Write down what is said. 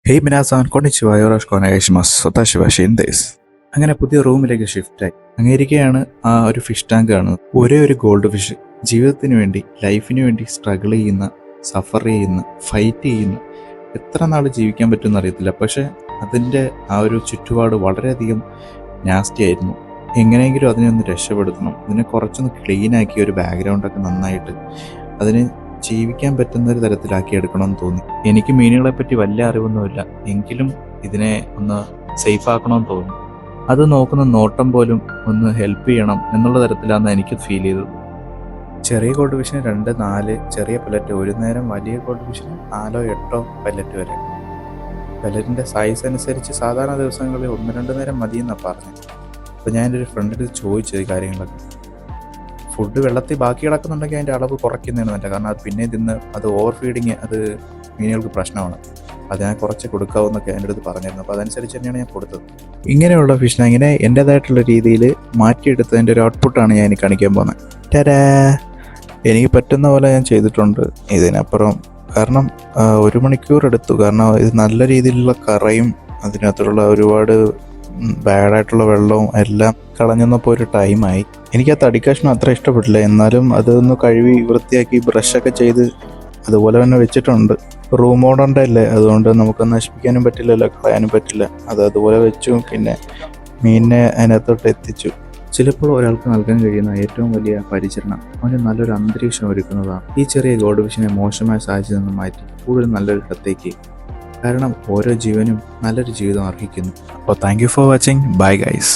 Hey മിനാസാൻ കൊണിച്ചിവ യോറോഷ് കൊനേഷിമസ് സൊതാശിവാഷിൻ there's. അങ്ങനെ പുതിയ റൂമിലേക്ക് ഷിഫ്റ്റായി അങ്ങേരിക്കെയാണ് ആ ഒരു ഫിഷ് ടാങ്ക് കാണുന്നത്. ഒരേ ഒരു ഗോൾഡ് ഫിഷ് ജീവിതത്തിന് വേണ്ടി, ലൈഫിന് വേണ്ടി സ്ട്രഗിൾ ചെയ്യുന്ന, സഫർ ചെയ്യുന്ന, ഫൈറ്റ് ചെയ്യുന്ന, എത്ര നാൾ ജീവിക്കാൻ പറ്റുമെന്ന് അറിയത്തില്ല. പക്ഷേ അതിൻ്റെ ആ ഒരു ചുറ്റുപാട് വളരെയധികം നാസ്റ്റി ആയിരുന്നു. എങ്ങനെയെങ്കിലും അതിനെ ഒന്ന് രക്ഷപ്പെടുത്തണം, ഇതിനെ കുറച്ചൊന്ന് ക്ലീനാക്കി ഒരു ബാക്ക്ഗ്രൗണ്ടൊക്കെ നന്നായിട്ട് അതിന് ജീവിക്കാൻ പറ്റുന്ന ഒരു തരത്തിലാക്കി എടുക്കണമെന്ന് തോന്നി. എനിക്ക് മീനുകളെ പറ്റി വലിയ അറിവൊന്നുമില്ല, എങ്കിലും ഇതിനെ ഒന്ന് സേഫ് ആക്കണമെന്ന് തോന്നി. അത് നോക്കുന്ന നോട്ടം പോലും ഒന്ന് ഹെൽപ്പ് ചെയ്യണം എന്നുള്ള തരത്തിലാണ് എനിക്ക് ഫീൽ ചെയ്തത്. ചെറിയ ഗോൾഡ് ഫിഷിന് 2-4 ചെറിയ പല്ലറ്റ്, ഒരു നേരം വലിയ ഗോൾഡ് ഫിഷിന് 4-8 പല്ലറ്റ് വരെ. പല്ലറ്റിൻ്റെ സൈസ് അനുസരിച്ച് സാധാരണ ദിവസങ്ങളിൽ 1-2 നേരം മതിയെന്നാണ് പറഞ്ഞത്. അപ്പോൾ ഞാൻ എൻ്റെ ഒരു ഫ്രണ്ടിൻ്റെ ചോദിച്ചത് ഈ കാര്യങ്ങളൊക്കെ. ഫുഡ് വെള്ളത്തിൽ ബാക്കി കിടക്കുന്നുണ്ടെങ്കിൽ അതിൻ്റെ അളവ് കുറയ്ക്കുന്നതാണ് നല്ലത്. കാരണം അത് പിന്നെ തിന്ന് അത് ഓവർ ഫീഡിങ് അത് മീനുകൾക്ക് പ്രശ്നമാണ്. അത് ഞാൻ കുറച്ച് കൊടുക്കാവുന്നൊക്കെ എൻ്റെ അടുത്ത് പറഞ്ഞിരുന്നു. അപ്പോൾ അതനുസരിച്ച് തന്നെയാണ് ഞാൻ കൊടുത്തത്. ഇങ്ങനെയുള്ള ഫിഷിനെ ഇങ്ങനെ എൻ്റേതായിട്ടുള്ള രീതിയിൽ മാറ്റിയെടുത്തതിൻ്റെ ഒരു ഔട്ട്പുട്ടാണ് ഞാൻ ഇനി കാണിക്കാൻ പോകുന്നത്. ടാരാ, എനിക്ക് പറ്റുന്ന പോലെ ഞാൻ ചെയ്തിട്ടുണ്ട്. ഇതിനപ്പുറം കാരണം 1 മണിക്കൂർ എടുത്തു. കാരണം ഇത് നല്ല രീതിയിലുള്ള കറയും അതിനകത്തുള്ള ഒരുപാട് ബാഡായിട്ടുള്ള വെള്ളവും എല്ലാം കളഞ്ഞപ്പോൾ ഒരു ടൈമായി. എനിക്ക് ആ തടിക്കഷ്ണം അത്ര ഇഷ്ടപ്പെട്ടില്ല. എന്നാലും അതൊന്ന് കഴുകി വൃത്തിയാക്കി ബ്രഷൊക്കെ ചെയ്ത് അതുപോലെ തന്നെ വെച്ചിട്ടുണ്ട്. റൂം ഓടേണ്ട അല്ലേ, അതുകൊണ്ട് നമുക്ക് നശിപ്പിക്കാനും പറ്റില്ലല്ലോ, കളയാനും പറ്റില്ല. അത് അതുപോലെ വെച്ചു. പിന്നെ മീനിനെ അതിനകത്തോട്ട് എത്തിച്ചു. ചിലപ്പോൾ ഒരാൾക്ക് നൽകാൻ കഴിയുന്ന ഏറ്റവും വലിയ പരിചരണം അവന് നല്ലൊരു അന്തരീക്ഷം ഒരുക്കുന്നതാണ്. ഈ ചെറിയ ഗോൾഡ് ഫിഷിനെ മോശമായ സാഹചര്യത്തിൽ നിന്ന് മാറ്റി കൂടുതൽ നല്ലൊരു ഇടത്തേക്ക്. കാരണം ഓരോ ജീവനും നല്ലൊരു ജീവിതം അർഹിക്കുന്നു. അപ്പോൾ thank you for watching. Bye guys.